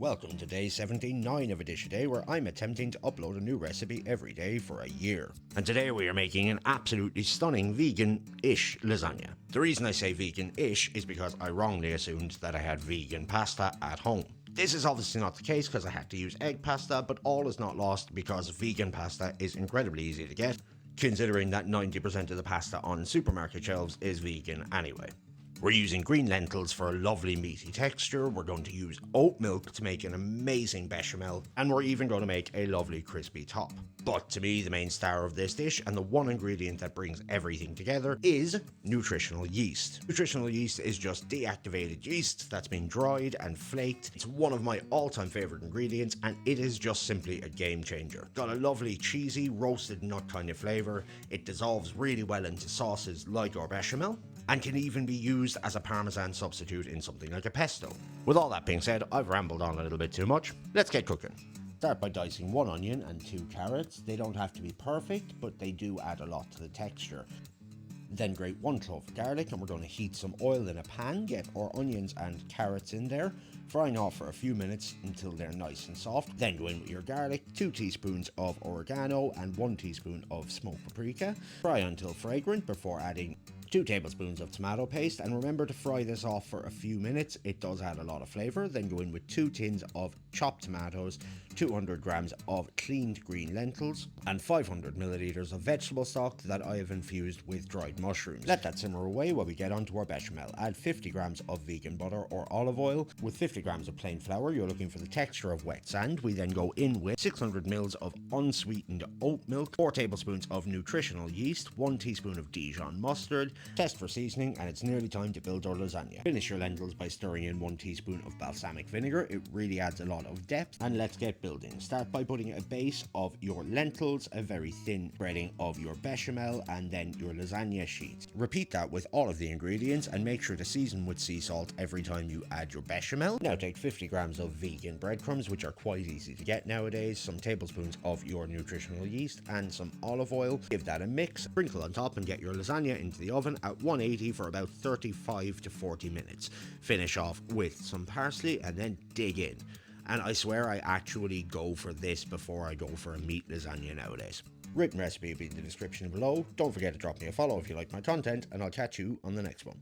Welcome to day 79 of a dish a day, where I'm attempting to upload a new recipe every day for a year. And today we are making an absolutely stunning vegan-ish lasagna. The reason I say vegan-ish is because I wrongly assumed that I had vegan pasta at home. This is obviously not the case because I had to use egg pasta, but all is not lost because vegan pasta is incredibly easy to get, considering that 90% of the pasta on supermarket shelves is vegan anyway. We're using green lentils for a lovely meaty texture, we're going to use oat milk to make an amazing bechamel, and we're even going to make a lovely crispy top. But to me, the main star of this dish, and the one ingredient that brings everything together, is nutritional yeast. Nutritional yeast is just deactivated yeast that's been dried and flaked. It's one of my all-time favourite ingredients, and it is just simply a game changer. Got a lovely cheesy, roasted nut kind of flavour, it dissolves really well into sauces like our bechamel, and can even be used as a parmesan substitute in something like a pesto. With all that being said, I've rambled on a little bit too much. Let's get cooking. Start by dicing 1 onion and 2 carrots. They don't have to be perfect, but they do add a lot to the texture. Then grate 1 clove of garlic, and we're going to heat some oil in a pan, get our onions and carrots in there, frying off for a few minutes until they're nice and soft. Then go in with your garlic, 2 teaspoons of oregano and 1 teaspoon of smoked paprika. Fry until fragrant before adding 2 tablespoons of tomato paste, and remember to fry this off for a few minutes, it does add a lot of flavour. Then go in with 2 tins of chopped tomatoes, 200 grams of cleaned green lentils, and 500 millilitres of vegetable stock that I have infused with dried mushrooms. Let that simmer away while we get onto our bechamel. Add 50 grams of vegan butter or olive oil. With 50 grams of plain flour, you're looking for the texture of wet sand. We then go in with 600 mils of unsweetened oat milk, 4 tablespoons of nutritional yeast, 1 teaspoon of Dijon mustard. Test for seasoning, and it's nearly time to build our lasagna. Finish your lentils by stirring in 1 teaspoon of balsamic vinegar. It really adds a lot of depth. And let's get building. Start by putting a base of your lentils, a very thin spreading of your bechamel, and then your lasagna sheets. Repeat that with all of the ingredients and make sure to season with sea salt every time you add your bechamel. Now take 50 grams of vegan breadcrumbs, which are quite easy to get nowadays, some tablespoons of your nutritional yeast, and some olive oil. Give that a mix, sprinkle on top, and get your lasagna into the oven at 180 for about 35 to 40 minutes. Finish off with some parsley and then dig in. And I swear I actually go for this before I go for a meat lasagna nowadays. Written recipe will be in the description below. Don't forget to drop me a follow if you like my content, and I'll catch you on the next one.